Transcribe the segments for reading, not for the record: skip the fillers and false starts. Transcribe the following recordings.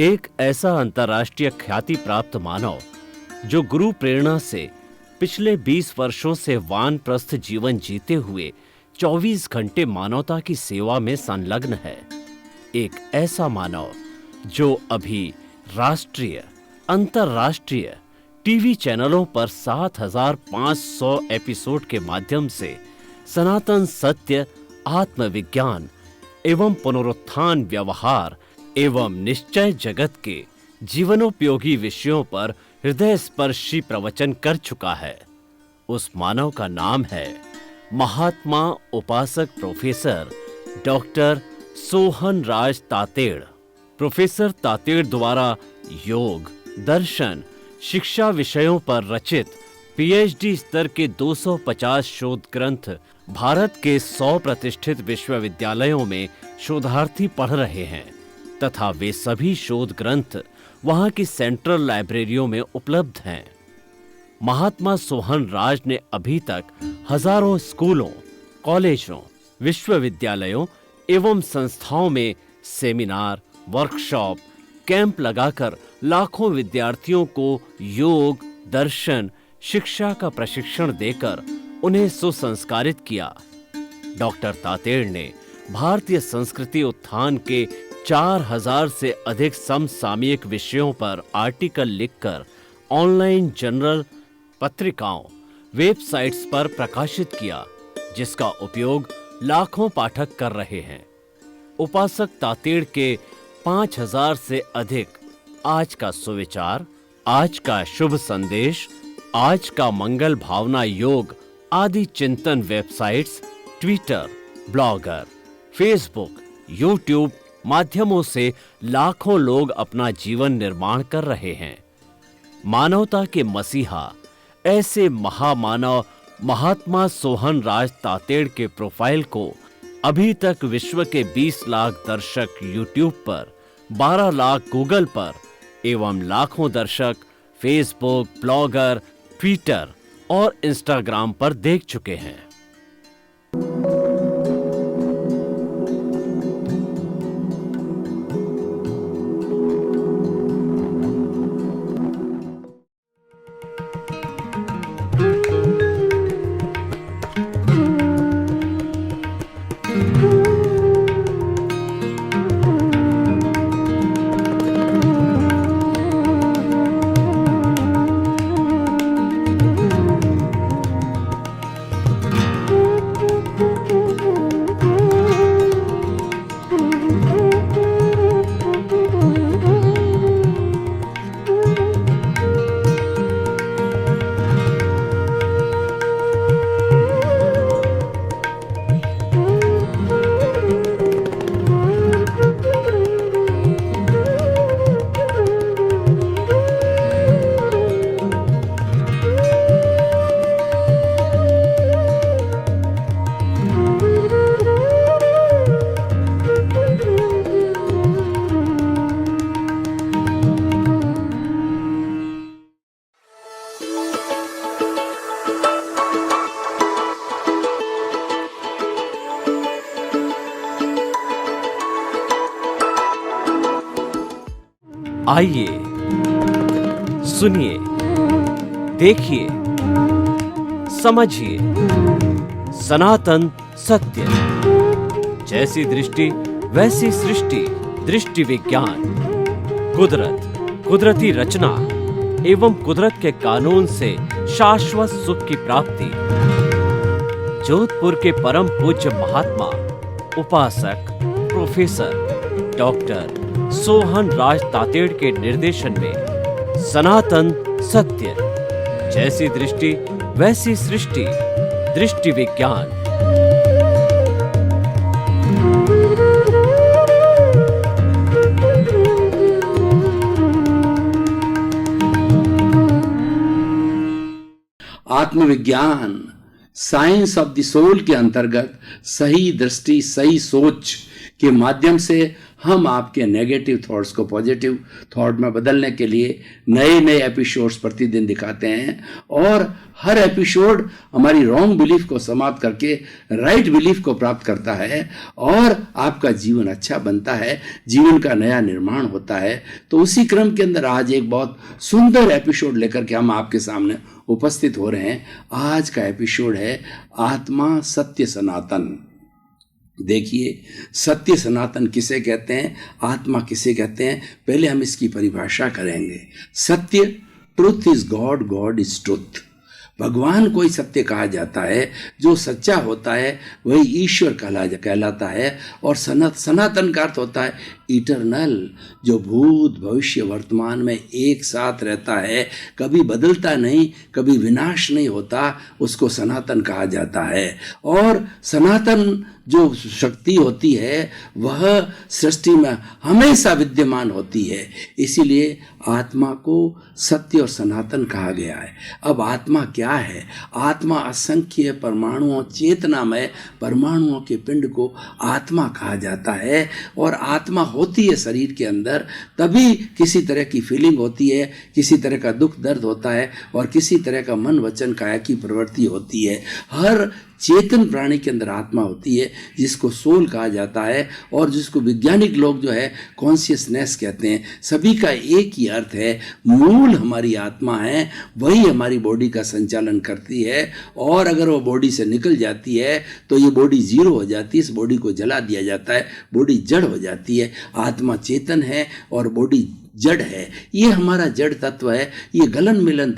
एक ऐसा अंतर्राष्ट्रीय ख्याति प्राप्त मानव जो गुरु प्रेरणा से पिछले 20 वर्षों से वानप्रस्थ जीवन जीते हुए 24 घंटे मानवता की सेवा में संलग्न है। एक ऐसा मानव जो अभी राष्ट्रीय, अंतर्राष्ट्रीय टीवी चैनलों पर 7,500 एपिसोड के माध्यम से सनातन सत्य, आत्मविज्ञान एवं पुनरुत्थान, व्यवहार एवं निश्चय जगत के जीवनोपयोगी विषयों पर हृदय स्पर्शी प्रवचन कर चुका है। उस मानव का नाम है महात्मा उपासक प्रोफेसर डॉक्टर सोहन राज तातेड़। प्रोफेसर तातेड़ द्वारा योग, दर्शन, शिक्षा विषयों पर रचित पीएचडी स्तर के 250 शोध ग्रंथ भारत के 100 प्रतिष्ठित विश्वविद्यालयों में शोधार्थी पढ़ रहे हैं तथा वे सभी शोध ग्रंथ वहां की सेंट्रल लाइब्रेरियों में उपलब्ध हैं। महात्मा सोहन राज ने अभी तक हजारों स्कूलों, कॉलेजों, विश्वविद्यालयों एवं संस्थाओं में सेमिनार, वर्कशॉप, कैंप लगाकर लाखों विद्यार्थियों को योग, दर्शन, शिक्षा का प्रशिक्षण देकर उन्हें सुसंस्कारित किया। डॉक्टर तातेड़ ने भारतीय संस्कृति उत्थान के 4,000 से अधिक समसामयिक विषयों पर आर्टिकल लिखकर ऑनलाइन जर्नल, पत्रिकाओं, वेबसाइट्स पर प्रकाशित किया, जिसका उपयोग लाखों पाठक कर रहे हैं। उपासक तातेड़ के 5,000 से अधिक आज का सुविचार, आज का शुभ संदेश, आज का मंगल भावना योग आदि चिंतन websites, Twitter, blogger, Facebook, YouTube माध्यमों से लाखों लोग अपना जीवन निर्माण कर रहे हैं। मानवता के मसीहा ऐसे महामानव महात्मा सोहन राज तातेड़ के प्रोफाइल को अभी तक विश्व के 20 लाख दर्शक यूट्यूब पर, 12 लाख गूगल पर एवं लाखों दर्शक फेसबुक, ब्लॉगर, ट्विटर और इंस्टाग्राम पर देख चुके हैं। आइए, सुनिए, देखिए, समझिए सनातन सत्य। जैसी दृष्टि वैसी सृष्टि, दृष्टि विज्ञान, कुदरत, कुदरती रचना एवं कुदरत के कानून से शाश्वत सुख की प्राप्ति। जोधपुर के परम पूज्य महात्मा उपासक प्रोफेसर डॉक्टर सोहन राज तातेड़ के निर्देशन में सनातन सत्य, जैसी दृष्टि वैसी सृष्टि, दृष्टि विज्ञान। आत्मविज्ञान, साइंस ऑफ द सोल के अंतर्गत सही दृष्टि, सही सोच के माध्यम से हम आपके नेगेटिव थॉट्स को पॉजिटिव थॉट में बदलने के लिए नए नए एपिसोड्स प्रतिदिन दिखाते हैं, और हर एपिसोड हमारी रॉन्ग बिलीफ को समाप्त करके राइट बिलीफ को प्राप्त करता है, और आपका जीवन अच्छा बनता है, जीवन का नया निर्माण होता है। तो उसी क्रम के अंदर आज एक बहुत सुंदर एपिसोड लेकर के हम आपके सामने उपस्थित हो रहे हैं। आज का एपिसोड है आत्मा सत्य सनातन। देखिए, सत्य सनातन किसे कहते हैं, आत्मा किसे कहते हैं, पहले हम इसकी परिभाषा करेंगे। सत्य, truth is God, God is truth. भगवान को ही सत्य कहा जाता है। जो सच्चा होता है वही ईश्वर कहलाता है। और सनातन का अर्थ होता है इटरनल, जो भूत भविष्य वर्तमान में एक साथ रहता है, कभी बदलता नहीं, कभी विनाश नहीं होता, उसको सनातन कहा जाता है। और सनातन जो शक्ति होती है वह सृष्टि में हमेशा विद्यमान होती है, इसीलिए आत्मा को सत्य और सनातन कहा गया है। अब आत्मा क्या है? आत्मा असंख्य परमाणुओं, चेतनामय परमाणुओं के पिंड को आत्मा कहा जाता है। और आत्मा होती है शरीर के अंदर, तभी किसी तरह की फीलिंग होती है, किसी तरह का दुख दर्द होता है, और किसी तरह का मन वचन काया की प्रवृत्ति होती है। हर चेतन प्राणी के अंदर आत्मा होती है, जिसको सोल कहा जाता है, और जिसको वैज्ञानिक लोग जो है कॉन्शियसनेस कहते हैं। सभी का एक ही अर्थ है, मूल हमारी आत्मा है, वही हमारी बॉडी का संचालन करती है। और अगर वो बॉडी से निकल जाती है तो ये बॉडी जीरो हो जाती है, इस बॉडी को जला दिया जाता है, बॉडी जड़ हो जाती है। आत्मा चेतन है और बॉडी जड़ है। ये हमारा जड़ तत्व है, ये गलन मिलन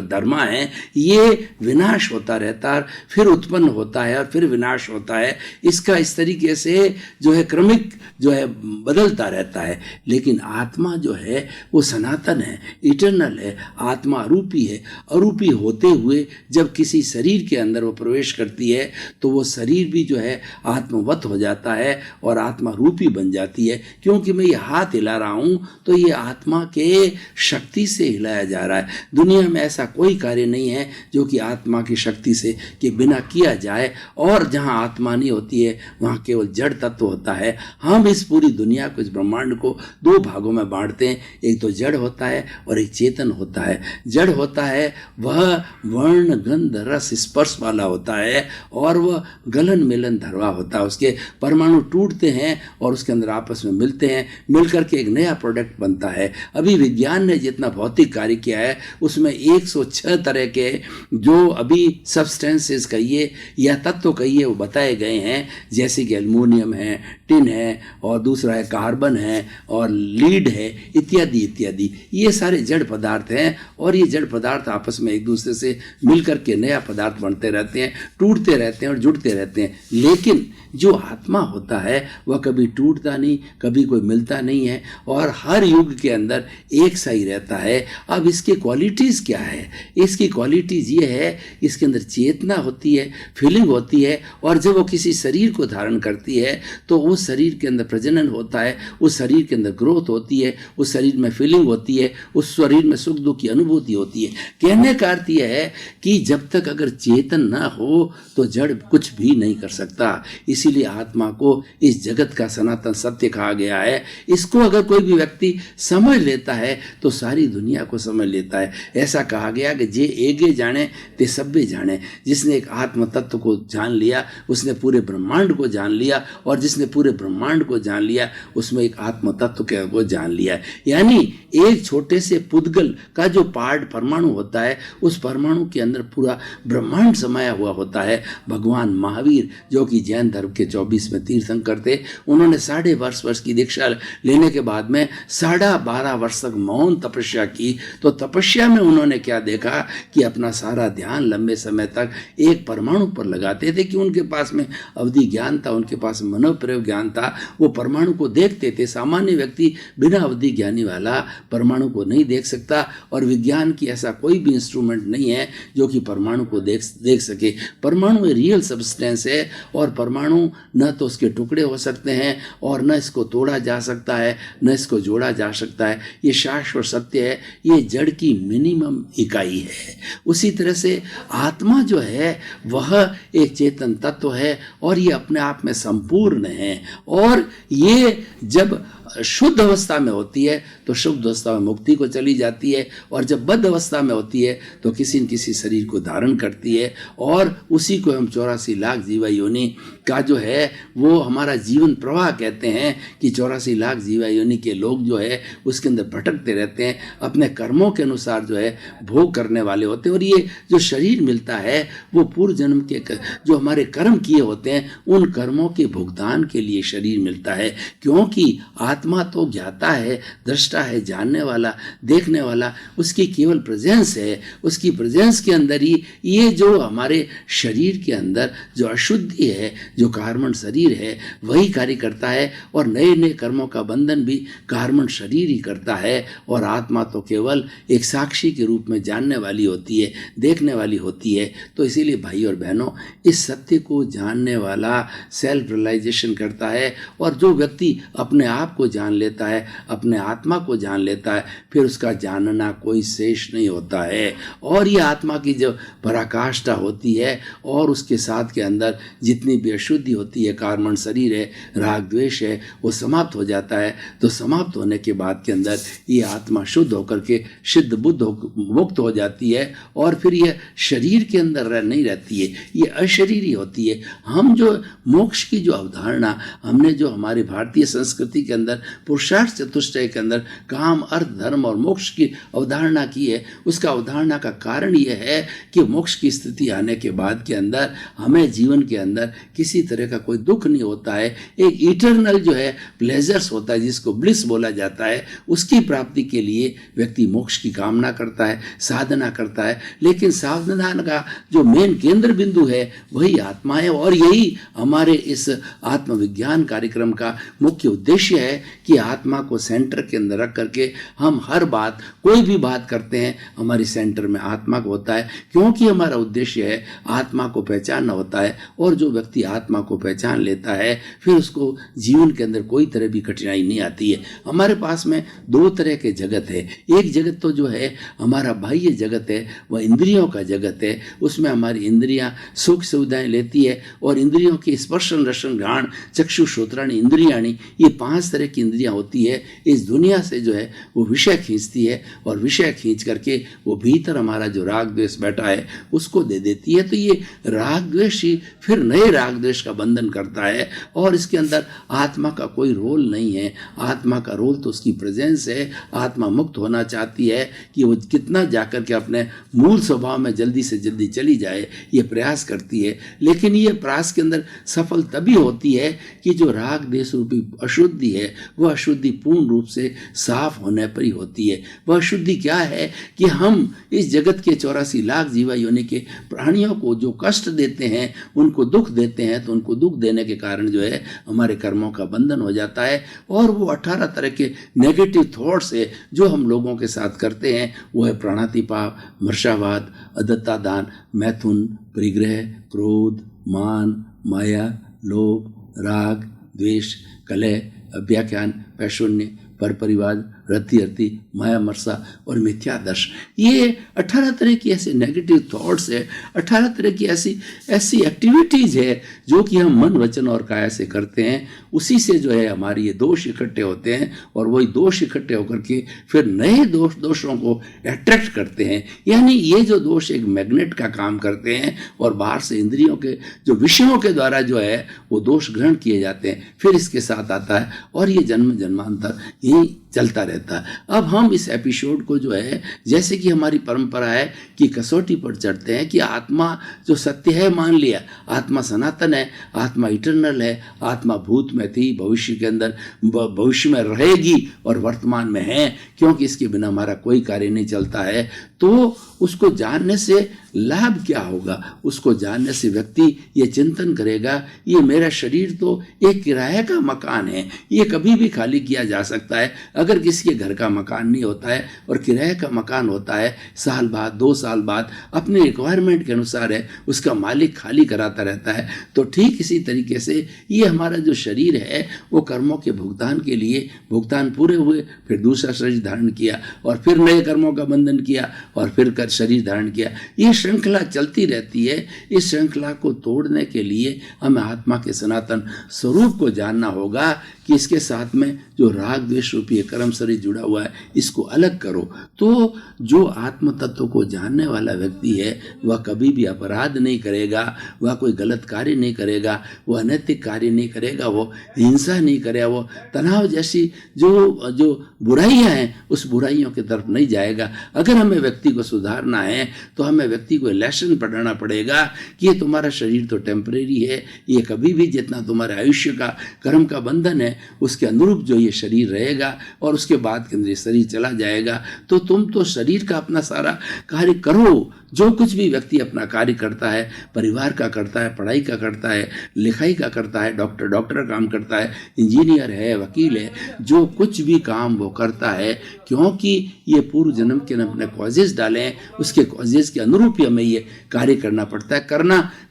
धर्मा है, ये विनाश होता रहता है, फिर उत्पन्न होता है और फिर विनाश होता है। इसका इस तरीके से जो है क्रमिक जो है बदलता रहता है। लेकिन आत्मा जो है वो सनातन है, इटरनल है। आत्मा अरूपी है। अरूपी होते हुए जब किसी शरीर के अंदर वो प्रवेश करती है तो वो शरीर भी जो है आत्मवत हो जाता है और आत्मा रूपी बन जाती है। क्योंकि मैं ये हाथ हिला रहा हूँ तो ये आत्मा के शक्ति से हिलाया जा रहा है। दुनिया में ऐसा कोई कार्य नहीं है जो कि आत्मा की शक्ति से के बिना किया जाए। और जहाँ आत्मा नहीं होती है वहाँ केवल जड़ तत्व होता है। हम इस पूरी दुनिया को, इस ब्रह्मांड को दो भागों में बांटते हैं। एक तो जड़ होता है और एक चेतन होता है। जड़ होता है वह वर्ण गंध रस स्पर्श वाला होता है, और वह गलन मिलन धरवा होता है। उसके परमाणु टूटते हैं और उसके अंदर आपस में मिलते हैं, मिलकर के एक नया प्रोडक्ट बनता है। अभी विज्ञान ने जितना भौतिक कार्य किया है उसमें 106 तरह के जो अभी सब्सटेंसेस कहिए या तत्व कहिए वो बताए गए हैं। जैसे कि एल्युमिनियम है, टिन है, और दूसरा है कार्बन है, और लीड है, इत्यादि इत्यादि। ये सारे जड़ पदार्थ हैं, और ये जड़ पदार्थ आपस में एक दूसरे से मिलकर के नया पदार्थ बनते रहते हैं, टूटते रहते हैं और जुड़ते रहते हैं। लेकिन जो आत्मा होता है वह कभी टूटता नहीं, कभी कोई मिलता नहीं है, और हर युग के अंदर एक सा ही रहता है। अब इसकी क्वालिटीज़ क्या है? इसकी क्वालिटीज़ ये है, इसके अंदर चेतना होती है, फीलिंग होती है, और जब वो किसी शरीर को धारण करती है तो उस शरीर के अंदर प्रजनन होता है, उस शरीर के अंदर ग्रोथ होती है, उस शरीर में फीलिंग होती है, उस शरीर में सुख दुख की अनुभूति होती है। कहने का अर्थ यह है कि जब तक अगर चेतन ना हो तो जड़ कुछ भी नहीं कर सकता। इसीलिए आत्मा को इस जगत का सनातन सत्य कहा गया है। इसको अगर कोई भी व्यक्ति समझ लेता है तो सारी दुनिया को समझ लेता है। ऐसा कहा गया कि जे एगे जाने ते सब्बे जाने। जिसने एक आत्म तत्व को जान लिया उसने पूरे ब्रह्मांड को जान लिया, और जिसने पूरे ब्रह्मांड को जान लिया उसमें एक आत्म तत्व को जान लिया। यानी एक छोटे से पुद्गल का जो पार्ट परमाणु होता है, उस परमाणु के अंदर पूरा ब्रह्मांड समाया हुआ होता है। भगवान महावीर जो कि जैन धर्म के 24वें तीर्थंकर थे, उन्होंने 12.5 वर्ष की दीक्षा लेने के बाद में 12.5 वर्ष तक मौन तपस्या की। तो तपस्या में उन्होंने क्या देखा कि अपना सारा ध्यान लंबे समय तक एक परमाणु पर लगाते थे, कि उनके पास में अवधि ज्ञान था, उनके पास मनोप्रयोग ज्ञान था, वो परमाणु को देखते थे। सामान्य व्यक्ति बिना अवधि ज्ञानी वाला परमाणु को नहीं देख सकता, और विज्ञान की ऐसा कोई भी इंस्ट्रूमेंट नहीं है जो कि परमाणु को देख सके। परमाणु रियल सब्सटेंस है, और परमाणु न तो उसके टुकड़े हो सकते हैं, और न इसको तोड़ा जा सकता है, न इसको जोड़ा जा सकता होता है, ये शाश्वत सत्य है, ये जड़ की मिनिमम इकाई है। उसी तरह से आत्मा जो है वह एक चेतन तत्व है और ये अपने आप में संपूर्ण है, और ये जब शुद्ध अवस्था में होती है तो शुद्ध अवस्था में मुक्ति को चली जाती है, और जब बद्ध अवस्था में होती है तो किसी न किसी शरीर को धारण करती है, और उसी को हम 84 लाख जीवा योनि का जो है वो हमारा जीवन प्रवाह कहते हैं कि 84 लाख जीवा योनि के लोग जो है उसके अंदर भटकते रहते हैं, अपने कर्मों के अनुसार जो है भोग करने वाले होते हैं। और ये जो शरीर मिलता है वो पूर्व जन्म के जो हमारे कर्म किए होते हैं उन कर्मों के भुगतान के लिए शरीर मिलता है, क्योंकि आत्मा तो ज्ञाता है, दृष्टा है, जानने वाला, देखने वाला, उसकी केवल प्रेजेंस है। उसकी प्रेजेंस के अंदर ही ये जो हमारे शरीर के अंदर जो अशुद्धि है, जो कार्बन शरीर है, वही कार्य करता है, और नए नए कर्मों का बंधन भी कार्बन शरीर ही करता है। और आत्मा तो केवल एक साक्षी के रूप में जानने वाली होती है, देखने वाली होती है। तो इसीलिए भाई और बहनों, इस सत्य को जानने वाला सेल्फ रियलाइजेशन करता है, और जो व्यक्ति अपने आप को जान लेता है, अपने आत्मा को जान लेता है, फिर उसका जानना कोई शेष नहीं होता है। और ये आत्मा की जो पराकाष्ठा होती है और उसके साथ के अंदर जितनी भी अशुद्धि होती है, कार्बन शरीर है, राग द्वेष है, वो समाप्त हो जाता है। तो समाप्त होने के बाद के अंदर ये आत्मा शुद्ध होकर के सिद्ध बुद्ध मुक्त हो जाती है, और फिर ये शरीर के अंदर नहीं रहती है, ये अशरीरी होती है। हम जो मोक्ष की जो अवधारणा हमने जो हमारी भारतीय संस्कृति के अंदर पुरुषार्थ चतुष्टय के अंदर काम, अर्थ, धर्म और मोक्ष की अवधारणा की है, उसका अवधारणा का कारण यह है कि मोक्ष की स्थिति आने के बाद के अंदर हमें जीवन के अंदर किसी तरह का कोई दुख नहीं होता है। एक इटर्नल जो है प्लेजर्स होता है, जिसको ब्लिस बोला जाता है, उसकी प्राप्ति के लिए व्यक्ति मोक्ष की कामना करता है, साधना करता है। लेकिन साधना का जो मेन केंद्र बिंदु है वही आत्मा है, और यही हमारे इस आत्मविज्ञान कार्यक्रम का मुख्य उद्देश्य है कि आत्मा को सेंटर के अंदर रख करके हम हर बात, कोई भी बात करते हैं, हमारी सेंटर में आत्मा को होता है, क्योंकि हमारा उद्देश्य है आत्मा को पहचानना होता है। और जो व्यक्ति आत्मा को पहचान लेता है फिर उसको जीवन के अंदर कोई तरह भी कठिनाई नहीं आती है। हमारे पास में दो तरह के जगत है। एक जगत तो जो है हमारा बाह्य जगत है, वह इंद्रियों का जगत है, उसमें हमारी इंद्रियां सुख सुविधाएं लेती है, और इंद्रियों की स्पर्शन रसन घ्राण चक्षु श्रोत्राणी इंद्रियाणी, ये 5 तरह की इंद्रियां होती है। इस दुनिया से जो है वो विषय खींचती है, और विषय खींच करके वो भीतर हमारा जो राग द्वेष बैठा है उसको दे देती है। तो ये राग द्वेष ही फिर नए राग द्वेष का बंधन करता है, और इसके अंदर आत्मा का कोई रोल नहीं है। आत्मा का रोल तो उसकी प्रेजेंस है। आत्मा मुक्त होना चाहती है कि वो कितना जाकर के अपने मूल स्वभाव में जल्दी से जल्दी चली जाए, ये प्रयास करती है। लेकिन ये प्रयास के अंदर सफल तभी होती है कि जो राग द्वेष रूपी अशुद्धि है वह अशुद्धि पूर्ण रूप से साफ होने पर ही होती है। वह अशुद्धि क्या है कि हम इस जगत के 84 लाख जीवा योनि के प्राणियों को जो कष्ट देते हैं, उनको दुख देते हैं, तो उनको दुख देने के कारण जो है हमारे कर्मों का बंधन हो जाता है। और वो 18 तरह के नेगेटिव थॉट्स है जो हम लोगों के साथ करते हैं, वो है प्राणातिपात, मर्शावाद, अदत्ता दान, मैथुन, परिग्रह, क्रोध, मान, माया, लोभ, राग, द्वेष, कलह, अव्याख्यान, पैशून्य, पर परिवाद, रति अर्ति, माया मरसा और मिथ्यादर्श। ये 18 तरह की ऐसे नेगेटिव थॉट्स है, 18 तरह की ऐसी एक्टिविटीज है जो कि हम मन, वचन और काया से करते हैं। उसी से जो है हमारे ये दोष इकट्ठे होते हैं, और वही दोष इकट्ठे होकर के फिर नए दोषों को अट्रैक्ट करते हैं। यानी ये जो दोष एक मैग्नेट का काम करते हैं, और बाहर से इंद्रियों के जो विषयों के द्वारा जो है वो दोष ग्रहण किए जाते हैं, फिर इसके साथ आता है, और ये जन्म जन्मांतर यही चलता रहता है। अब हम इस एपिसोड को जो है, जैसे कि हमारी परंपरा है कि कसौटी पर चढ़ते हैं कि आत्मा जो सत्य है मान लिया, आत्मा सनातन है, आत्मा इटर्नल है, आत्मा भूत में थी, भविष्य के अंदर भविष्य में रहेगी और वर्तमान में है, क्योंकि इसके बिना हमारा कोई कार्य नहीं चलता है। तो उसको जानने से लाभ क्या होगा, उसको जानने से व्यक्ति ये चिंतन करेगा, ये मेरा शरीर तो एक किराए का मकान है, ये कभी भी खाली किया जा सकता है। अगर किसी के घर का मकान नहीं होता है और किराए का मकान होता है, साल बाद 2 साल बाद अपने रिक्वायरमेंट के अनुसार है उसका मालिक खाली कराता रहता है। तो ठीक इसी तरीके से ये हमारा जो शरीर है वो कर्मों के भुगतान के लिए भुगतान पूरे हुए, फिर दूसरा शरीर धारण किया और फिर नए कर्मों का बंधन किया और फिर कर शरीर धारण किया। ये श्रृंखला चलती रहती है। इस श्रृंखला को तोड़ने के लिए हमें आत्मा के सनातन स्वरूप को जानना होगा कि इसके साथ में जो राग द्वेष रूपी कर्म शरीर जुड़ा हुआ है इसको अलग करो। तो जो आत्म तत्व को जानने वाला व्यक्ति है वह कभी भी अपराध नहीं करेगा, वह कोई गलत कार्य नहीं करेगा, वह अनैतिक कार्य नहीं करेगा, वो हिंसा नहीं करेगा, वो तनाव जैसी जो बुराइयां हैं उस बुराइयों की तरफ नहीं जाएगा। अगर हमें व्यक्ति को सुधारना है तो हमें व्यक्ति को लेसन पढ़ाना पड़ेगा कि ये तुम्हारा शरीर तो टेम्परेरी है, ये कभी भी जितना तुम्हारे आयुष्य का कर्म का बंधन है उसके अनुरूप जो ये शरीर रहेगा और उसके बाद के अंदर ये शरीर चला जाएगा। तो तुम तो शरीर का अपना सारा कार्य करो। जो कुछ भी व्यक्ति अपना कार्य करता है, परिवार का करता है, पढ़ाई का करता है, लिखाई का करता है, डॉक्टर का काम करता है, इंजीनियर है, वकील है, जो कुछ भी काम वो करता है, क्योंकि ये पूर्व जन्म के अपने कॉजेज डाले हैं, उसके कॉजेज के अनुरूप ही हमें ये कार्य करना पड़ता है।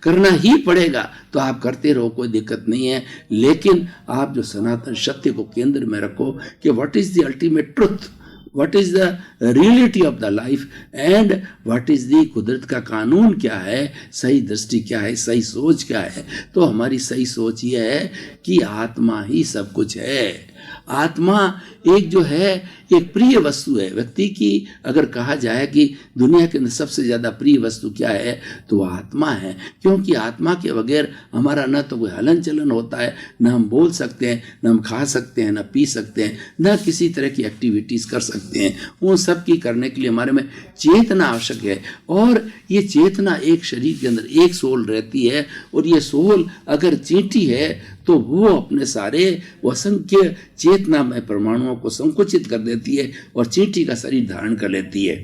करना ही पड़ेगा। तो आप करते रहो, कोई दिक्कत नहीं है, लेकिन आप जो सनातन सत्य को केंद्र में रखो कि what is the ultimate truth, what is the reality of the life and what is the कुदरत का कानून क्या है, सही दृष्टि क्या है, सही सोच क्या है। तो हमारी सही सोच ये है कि आत्मा ही सब कुछ है। आत्मा एक जो है एक प्रिय वस्तु है व्यक्ति की। अगर कहा जाए कि दुनिया के अंदर सबसे ज्यादा प्रिय वस्तु क्या है तो वो आत्मा है, क्योंकि आत्मा के बगैर हमारा न तो कोई हलन चलन होता है, न हम बोल सकते हैं, न हम खा सकते हैं, न पी सकते हैं, न किसी तरह की एक्टिविटीज कर सकते हैं। उन सब की करने के लिए हमारे में चेतना आवश्यक है। और ये चेतना एक शरीर के अंदर एक सोल रहती है और ये सोल अगर चींटी है तो वो अपने सारे असंख्य चेतना में परमाणुओं को संकुचित कर देती है और चींटी का शरीर धारण कर लेती है।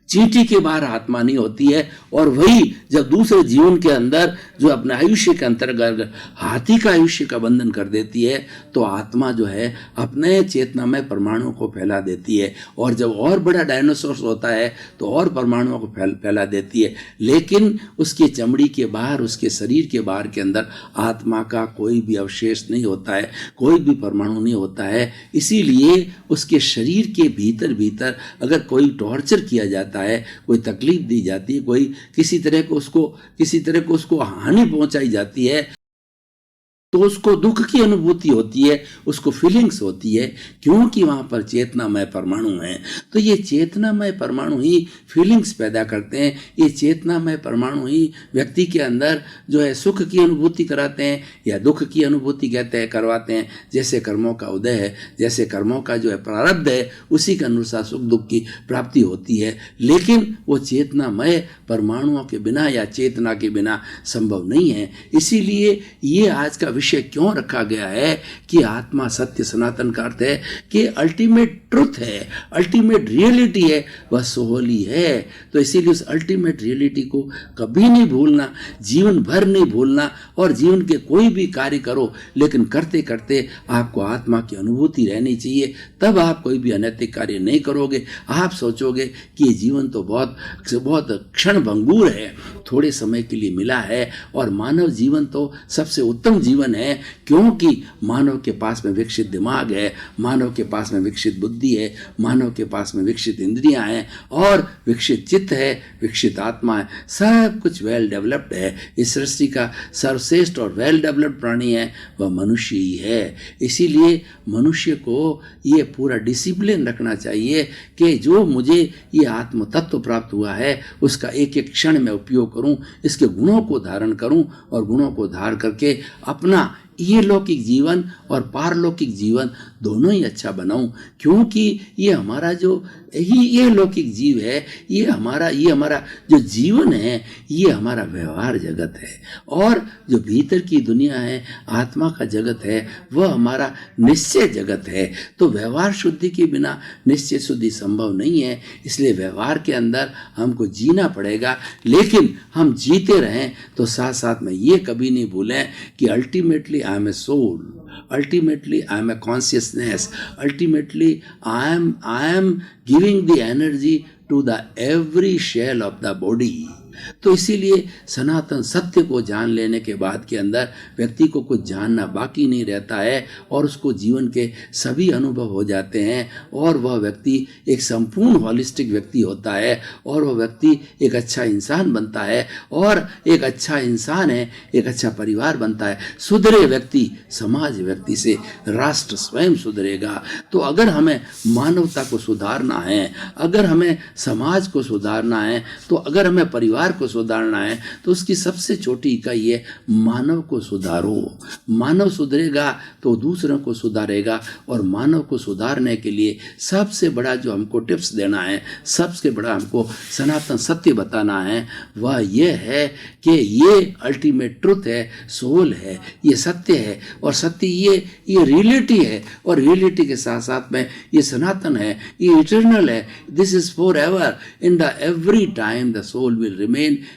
चींटी के बाहर आत्मा नहीं होती है। और वही जब दूसरे जीवन के अंदर जो अपने आयुष्य के अंतर्गत हाथी का आयुष्य का बंधन कर देती है तो आत्मा जो है अपने चेतना में परमाणुओं को फैला देती है। और जब और बड़ा डायनासोर होता है तो और परमाणुओं को फैला देती है। लेकिन उसकी चमड़ी के बाहर, उसके शरीर के बाहर के अंदर आत्मा का कोई भी अवशेष नहीं होता है, कोई भी परमाणु नहीं होता है। इसीलिए उसके शरीर के भीतर अगर कोई टॉर्चर किया जाता है, कोई तकलीफ दी जाती है, कोई किसी तरह को उसको हानि पहुंचाई जाती है तो उसको दुख की अनुभूति होती है, उसको फीलिंग्स होती है, क्योंकि वहां पर चेतनामय परमाणु हैं। तो ये चेतनामय परमाणु ही फीलिंग्स पैदा करते हैं। ये चेतनामय परमाणु ही व्यक्ति के अंदर जो है सुख की अनुभूति कराते हैं या दुख की अनुभूति करवाते हैं। जैसे कर्मों का उदय है, जैसे कर्मों का जो है प्रारब्ध है, उसी के अनुसार सुख दुख की प्राप्ति होती है। लेकिन वो चेतनामय परमाणुओं के बिना या चेतना के बिना संभव नहीं है। इसीलिए ये आज का विषय क्यों रखा गया है कि आत्मा सत्य सनातन का अर्थ है कि अल्टीमेट ट्रुथ है, अल्टीमेट रियलिटी है, वह सोल ही है। तो इसीलिए उस अल्टीमेट रियलिटी को कभी नहीं भूलना, जीवन भर नहीं भूलना। और जीवन के कोई भी कार्य करो लेकिन करते करते आपको आत्मा की अनुभूति रहनी चाहिए, तब आप कोई भी अनैतिक कार्य नहीं करोगे। आप सोचोगे कि ये जीवन तो बहुत क्षण भंगुर है, थोड़े समय के लिए मिला है और मानव जीवन तो सबसे उत्तम जीवन है, क्योंकि मानव के पास में विकसित दिमाग है, मानव के पास में विकसित बुद्धि है, मानव के पास में विकसित इंद्रियां हैं और विकसित चित्त है, विकसित आत्मा है, सब कुछ वेल डेवलप्ड है। इस सृष्टि का सर्वश्रेष्ठ और वेल डेवलप्ड प्राणी है वह मनुष्य ही है। इसीलिए मनुष्य को ये पूरा डिसिप्लिन रखना चाहिए कि जो मुझे ये आत्म तत्व प्राप्त हुआ है उसका एक एक क्षण में उपयोग करूं, इसके गुणों को धारण करूं और गुणों को धारण करके अपना ये लौकिक जीवन और पारलौकिक जीवन दोनों ही अच्छा बनाऊं, क्योंकि ये हमारा जो ये लौकिक जीव है, ये हमारा जो जीवन है, ये हमारा व्यवहार जगत है, और जो भीतर की दुनिया है, आत्मा का जगत है, वह हमारा निश्चय जगत है। तो व्यवहार शुद्धि के बिना निश्चय शुद्धि संभव नहीं है। इसलिए व्यवहार के अंदर हमको जीना पड़ेगा, लेकिन हम जीते रहें तो साथ साथ में ये कभी नहीं भूलें कि ultimately I am a soul, ultimately I am a consciousness, ultimately I am giving the energy to the every cell of the body. तो इसीलिए सनातन सत्य को जान लेने के बाद के अंदर व्यक्ति को कुछ जानना बाकी नहीं रहता है, और उसको जीवन के सभी अनुभव हो जाते हैं, और वह व्यक्ति एक संपूर्ण हॉलिस्टिक व्यक्ति होता है, और वह व्यक्ति एक अच्छा इंसान बनता है, और एक अच्छा इंसान है, एक अच्छा परिवार बनता है। सुधरे व्यक्ति समाज व्यक्ति से राष्ट्र स्वयं सुधरेगा। तो अगर हमें मानवता को सुधारना है, अगर हमें समाज को सुधारना है, तो अगर हमें परिवार को सुधारना है, तो उसकी सबसे छोटी इकाई है मानव को सुधारो। मानव सुधरेगा तो दूसरों को सुधारेगा, और मानव को सुधारने के लिए सबसे बड़ा जो हमको टिप्स देना है, सबसे बड़ा हमको सनातन सत्य बताना है, वह यह है कि ये अल्टीमेट ट्रुथ है, सोल है, ये सत्य है, और सत्य ये रियलिटी है, और रियलिटी के साथ साथ में ये सनातन है, ये इटर्नल है। This is for ever, in the every time the soul will remain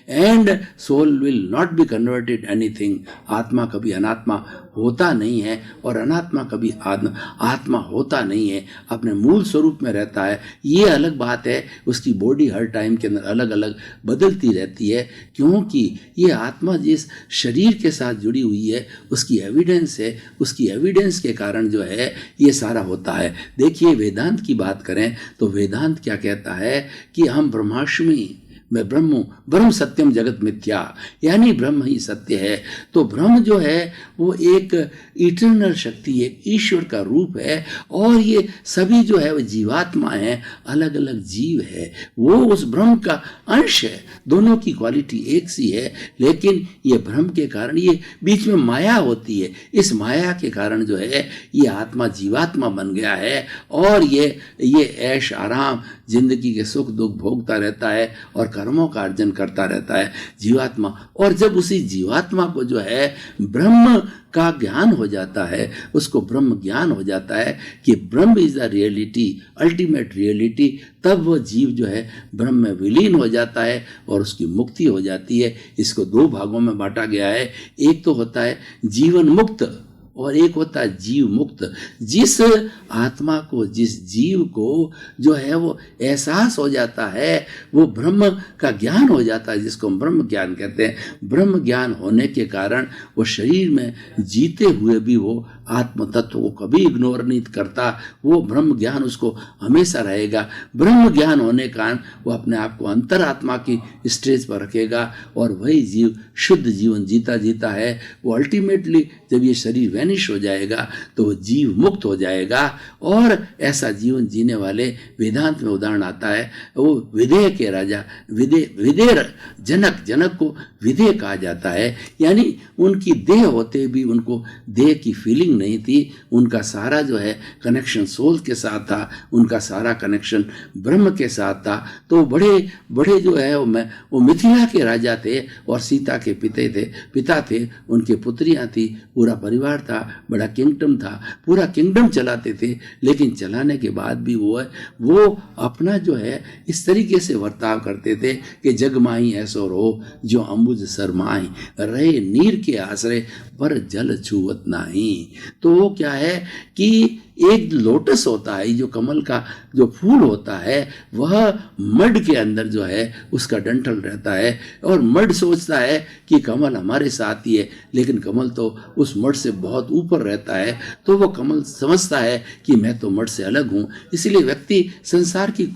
and soul will not be converted anything. आत्मा कभी अनात्मा होता नहीं है, और अनात्मा कभी आत्मा होता नहीं है, अपने मूल स्वरूप में रहता है। ये अलग बात है, उसकी बॉडी हर टाइम के अंदर अलग अलग बदलती रहती है, क्योंकि ये आत्मा जिस शरीर के साथ जुड़ी हुई है उसकी एविडेंस है, उसकी एविडेंस के कारण जो है ये सारा होता है। देखिए, वेदांत की बात करें तो वेदांत क्या कहता है कि हम ब्रह्माष्टमी, मैं ब्रह्म हूँ, ब्रह्म सत्यम जगत मिथ्या, यानी ब्रह्म ही सत्य है। तो ब्रह्म जो है वो एक इटर्नल शक्ति, एक ईश्वर का रूप है, और ये सभी जो है वो जीवात्मा है, अलग अलग जीव है, वो उस ब्रह्म का अंश है। दोनों की क्वालिटी एक सी है, लेकिन ये भ्रम के कारण ये बीच में माया होती है। इस माया के कारण जो है ये आत्मा जीवात्मा बन गया है, और ये ऐश आराम जिंदगी के सुख दुख भोगता रहता है, और कर्मों का अर्जन करता रहता है जीवात्मा। और जब उसी जीवात्मा को जो है ब्रह्म का ज्ञान हो जाता है, उसको ब्रह्म ज्ञान हो जाता है कि ब्रह्म is the reality, ultimate reality, तब वह जीव जो है ब्रह्म में विलीन हो जाता है और उसकी मुक्ति हो जाती है। इसको दो भागों में बांटा गया है, एक तो होता है जीवन मुक्त और एक होता है जीव मुक्त। जिस आत्मा को, जिस जीव को जो है वो एहसास हो जाता है, वो ब्रह्म का ज्ञान हो जाता है, जिसको हम ब्रह्म ज्ञान कहते हैं। ब्रह्म ज्ञान होने के कारण वो शरीर में जीते हुए भी वो आत्म तत्व को कभी इग्नोर नहीं करता, वो ब्रह्म ज्ञान उसको हमेशा रहेगा। ब्रह्म ज्ञान होने के कारण वो अपने आप को अंतरात्मा की स्टेज पर रखेगा, और वही जीव शुद्ध जीवन जीता है। वो अल्टीमेटली जब ये शरीर वैनिश हो जाएगा तो वो जीव मुक्त हो जाएगा। और ऐसा जीवन जीने वाले वेदांत में उदाहरण आता है, वो विदेह के राजा, विदेह जनक को विदेह कहा जाता है, यानी उनकी देह होते भी उनको देह की फीलिंग नहीं थी। उनका सारा जो है कनेक्शन सोल के साथ था, उनका सारा कनेक्शन ब्रह्म के साथ था। तो बड़े जो है वो मिथिला के राजा थे, और सीता के पिता थे, उनके पुत्रियां थी, पूरा परिवार था, बड़ा किंगडम था, पूरा किंगडम चलाते थे। लेकिन चलाने के बाद भी वो अपना जो है इस तरीके से वर्ताव करते थे कि जग माही ऐसो रो जो अम्बुज सरमाई, रहे नीर के आश्रय पर जल छुवत नाही। तो वो क्या है कि एक लोटस होता है, जो कमल का जो फूल होता है, वह मड के अंदर जो है उसका डंठल रहता है, और मड सोचता है कि कमल हमारे साथ ही है, लेकिन कमल तो उस मड से बहुत ऊपर रहता है। तो वो कमल समझता है कि मैं तो मड से अलग हूँ। इसलिए व्यक्ति संसार की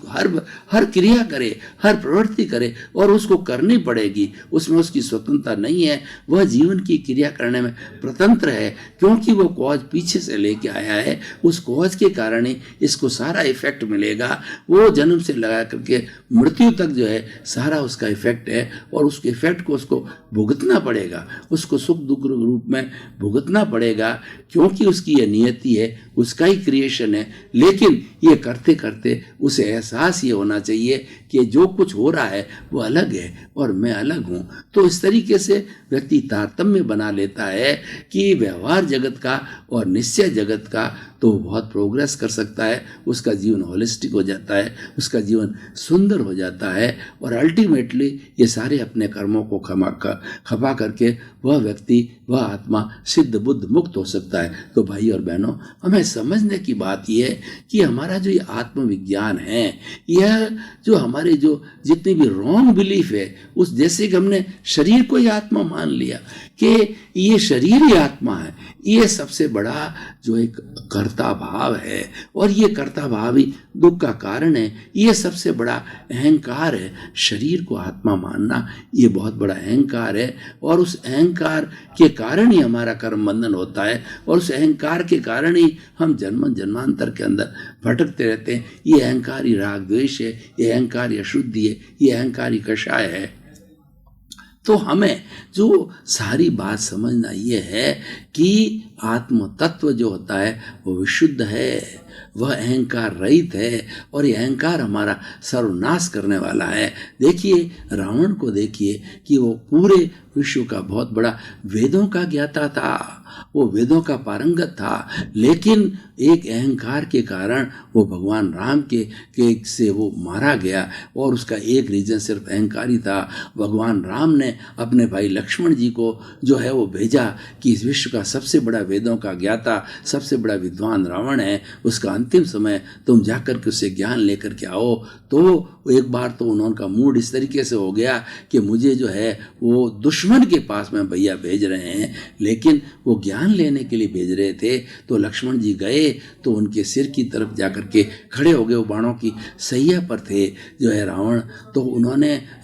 हर क्रिया करे, हर प्रवृत्ति करे, और उसको करनी पड़ेगी, उसमें उसकी स्वतंत्रता नहीं है। वह जीवन की क्रिया करने में स्वतंत्र है, क्योंकि वो कॉज पीछे से लेके आया है, उस उस कॉज के कारण ही इसको सारा इफेक्ट मिलेगा। वो जन्म से लगा करके मृत्यु तक जो है सारा उसका इफेक्ट है, और उसके इफेक्ट को उसको भुगतना पड़ेगा, उसको सुख दुख रूप में भुगतना पड़ेगा, क्योंकि उसकी ये नियति है, उसका ही क्रिएशन है। लेकिन ये करते करते उसे एहसास ये होना चाहिए कि जो कुछ हो रहा है वो अलग है और मैं अलग हूँ। तो इस तरीके से व्यक्ति तारतम्य बना लेता है कि व्यवहार जगत का और निश्चय जगत का तो बहुत प्रोग्रेस कर सकता है, उसका जीवन होलिस्टिक हो जाता है, उसका जीवन सुंदर हो जाता है, और अल्टीमेटली ये सारे अपने कर्मों को खपा करके वह व्यक्ति, वह आत्मा सिद्ध बुद्ध मुक्त हो सकता है। तो भाई और बहनों, हमें समझने की बात यह है कि हमारा जो ये आत्मविज्ञान है, यह जो हमारे जो जितनी भी रॉन्ग बिलीफ है, उस जैसे कि हमने शरीर को ही आत्मा मान लिया कि ये शरीर ही आत्मा है, ये सबसे बड़ा जो एक कर्ता भाव है, और ये कर्ता भाव ही दुख का कारण है। ये सबसे बड़ा अहंकार है। शरीर को आत्मा मानना ये बहुत बड़ा अहंकार है, और उस अहंकार के कारण ही हमारा कर्म बंधन होता है, और उस अहंकार के कारण ही हम जन्म जन्मांतर के अंदर भटकते रहते हैं। ये अहंकार ही राग द्वेष है, ये अहंकार ही अशुद्धि है, ये अहंकार ही कषाय है। तो हमें जो सारी बात समझना ये है कि आत्म तत्व जो होता है वो विशुद्ध है, वह अहंकार रहित है, और ये अहंकार हमारा सर्वनाश करने वाला है। देखिए रावण को, देखिए कि वो पूरे विश्व का बहुत बड़ा वेदों का ज्ञाता था, वो वेदों का पारंगत था, लेकिन एक अहंकार के कारण वो भगवान राम के से वो मारा गया, और उसका एक रीजन सिर्फ अहंकार ही था। भगवान राम ने अपने भाई लक्ष्मण जी को जो है वो भेजा कि इस विश्व का सबसे बड़ा वेदों का ज्ञाता, सबसे बड़ा विद्वान रावण है, उसका अंतिम समय तुम जाकर के उससे ज्ञान लेकर के आओ। तो एक बार तो उनका मूड इस तरीके से हो गया कि मुझे जो है वो दुश्मन के पास में भैया भेज रहे हैं, लेकिन वो ज्ञान लेने के लिए भेज रहे थे। तो लक्ष्मण जी गए तो उनके सिर की तरफ जाकर के खड़े हो गए, वो बाणों की सैया पर थे जो है रावण। तो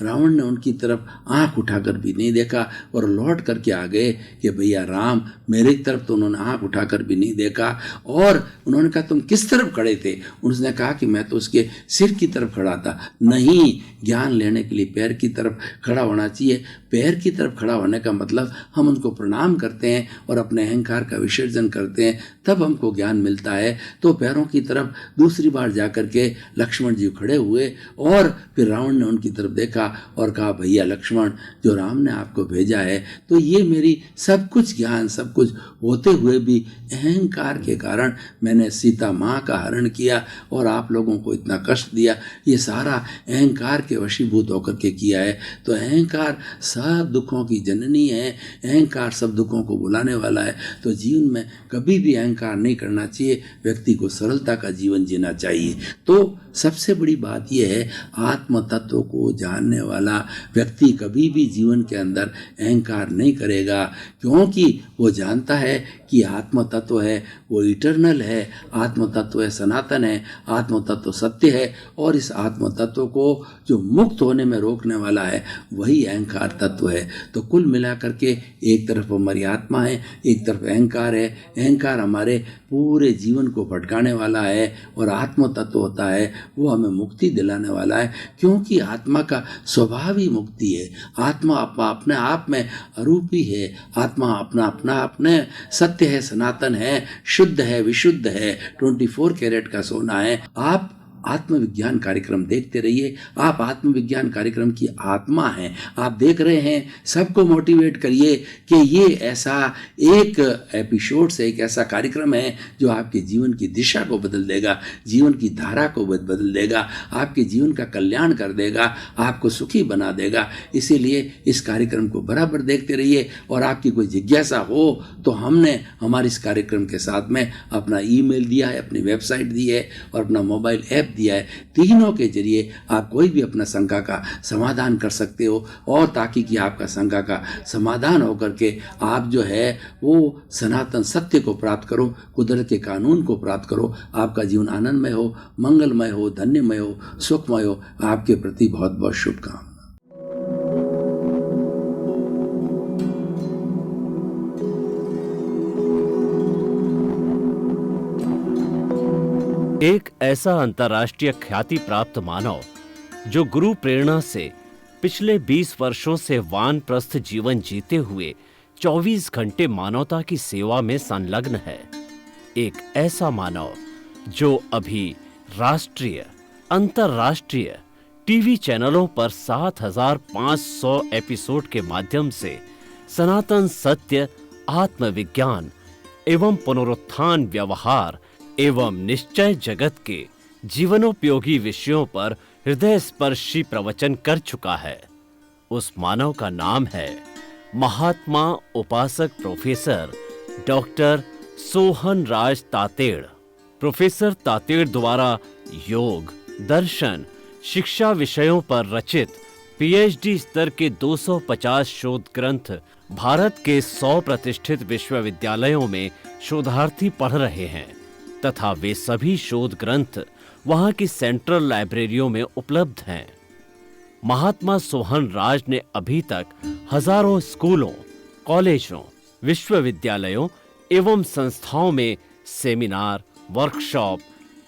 रावण ने उनकी तरफ आंख उठाकर भी नहीं देखा, और लौट करके आ गए कि भैया राम, मेरी तरफ तो उन्होंने आंख उठाकर भी नहीं देखा। और उन्होंने कहा तुम किस तरफ खड़े थे? उसने कहा कि मैं तो उसके सिर की तरफ खड़ा था। नहीं, ज्ञान लेने के लिए पैर की तरफ खड़ा होना चाहिए। पैर की तरफ खड़ा होने का मतलब हम उनको प्रणाम करते हैं और अपने अहंकार का विसर्जन करते हैं, तब हमको ज्ञान मिलता है। तो पैरों की तरफ दूसरी बार जाकर के लक्ष्मण जी खड़े हुए, और फिर रावण ने उनकी तरफ देखा और कहा भैया लक्ष्मण, जो राम ने आपको भेजा है, तो ये मेरी सब कुछ ज्ञान, सब कुछ होते हुए भी अहंकार के कारण मैंने सीता माँ का हरण किया और आप लोगों को इतना कष्ट दिया, ये सारा अहंकार के वशीभूत होकर के किया है। तो अहंकार सब दुखों की जननी है, अहंकार सब दुखों को बुलाने वाला है। तो जीवन में कभी भी अहंकार नहीं करना चाहिए, व्यक्ति को सरलता का जीवन जीना चाहिए। तो सबसे बड़ी बात यह है, आत्म तत्व को जानने वाला व्यक्ति कभी भी जीवन के अंदर अहंकार नहीं करेगा, क्योंकि वो जानता है कि आत्म तत्व है वो इटर्नल है, आत्म तत्व है सनातन है, आत्म तत्व सत्य है, और इस आत्म तत्व को जो मुक्त होने में रोकने वाला है वही अहंकार तत्व है। तो कुल मिलाकर के एक तरफ हमारी आत्मा है, एक तरफ अहंकार है। अहंकार हमारे पूरे जीवन को भटकाने वाला है, और आत्म तत्व होता है वो हमें मुक्ति दिलाने वाला है, क्योंकि आत्मा का स्वभाव ही मुक्ति है। आत्मा अपने आप में अरूपी है, आत्मा अपने सत्य है, सनातन है, शुद्ध है, विशुद्ध है, 24 कैरेट का सोना है। आप आत्मविज्ञान कार्यक्रम देखते रहिए। आप आत्मविज्ञान कार्यक्रम की आत्मा हैं, आप देख रहे हैं। सबको मोटिवेट करिए कि ये ऐसा एक एपिसोड से एक ऐसा कार्यक्रम है जो आपके जीवन की दिशा को बदल देगा, जीवन की धारा को बदल देगा, आपके जीवन का कल्याण कर देगा, आपको सुखी बना देगा। इसीलिए इस कार्यक्रम को बराबर देखते रहिए। और आपकी कोई जिज्ञासा हो तो हमने हमारे इस कार्यक्रम के साथ में अपना ईमेल दिया है, अपनी वेबसाइट दी है और अपना मोबाइल ऐप दिया है। तीनों के जरिए आप कोई भी अपना शंका का समाधान कर सकते हो, और ताकि कि आपका शंका का समाधान होकर के आप जो है वो सनातन सत्य को प्राप्त करो, कुदरत के कानून को प्राप्त करो। आपका जीवन आनंदमय हो, मंगलमय हो, धन्यमय हो, सुखमय हो। आपके प्रति बहुत बहुत शुभकामनाएं। एक ऐसा अंतर्राष्ट्रीय ख्याति प्राप्त मानव जो गुरु प्रेरणा से पिछले 20 वर्षों से वानप्रस्थ जीवन जीते हुए 24 घंटे मानवता की सेवा में संलग्न है। एक ऐसा मानव जो अभी राष्ट्रीय, अंतर्राष्ट्रीय टीवी चैनलों पर 7,500 एपिसोड के माध्यम से सनातन सत्य, आत्मविज्ञान एवं पुनरुत्थान व्यवहार एवं निश्चय जगत के जीवनोपयोगी विषयों पर हृदय स्पर्शी प्रवचन कर चुका है। उस मानव का नाम है महात्मा उपासक प्रोफेसर डॉक्टर सोहन राज तातेड़। प्रोफेसर तातेड़ द्वारा योग, दर्शन, शिक्षा विषयों पर रचित पीएचडी स्तर के 250 शोध ग्रंथ भारत के 100 प्रतिष्ठित विश्वविद्यालयों में शोधार्थी पढ़ रहे हैं तथा वे सभी शोध ग्रंथ वहां की सेंट्रल लाइब्रेरियों में उपलब्ध हैं। महात्मा सोहन राज ने अभी तक हजारों स्कूलों, कॉलेजों, विश्वविद्यालयों एवं संस्थाओं में सेमिनार, वर्कशॉप,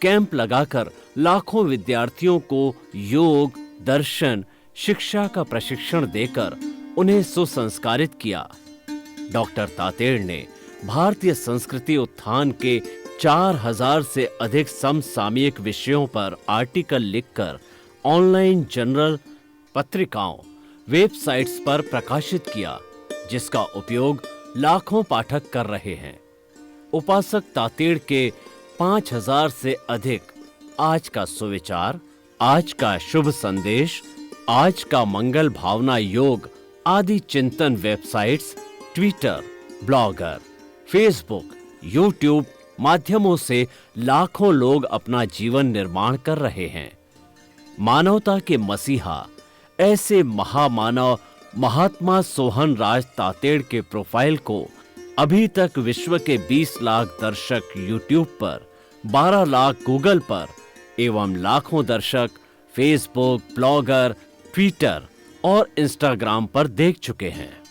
कैंप लगाकर लाखों विद्यार्थियों को योग, दर्शन, शिक्षा का प्रशिक्षण देकर उन्हें सुसंस्कारित किया। डॉक्टर तातेड़ ने भारतीय संस्कृति उत्थान के 4000 से अधिक समसामयिक विषयों पर आर्टिकल लिखकर ऑनलाइन जर्नल, पत्रिकाओं, वेबसाइट्स पर प्रकाशित किया, जिसका उपयोग लाखों पाठक कर रहे हैं। उपासक तातेड़ के 5000 से अधिक आज का सुविचार, आज का शुभ संदेश, आज का मंगल भावना योग आदि चिंतन websites, Twitter, blogger, Facebook, YouTube माध्यमों से लाखों लोग अपना जीवन निर्माण कर रहे हैं। मानवता के मसीहा ऐसे महामानव महात्मा सोहन राज तातेड़ के प्रोफाइल को अभी तक विश्व के 20 लाख दर्शक यूट्यूब पर, 12 लाख गूगल पर एवं लाखों दर्शक फेसबुक, ब्लॉगर, ट्विटर और इंस्टाग्राम पर देख चुके हैं।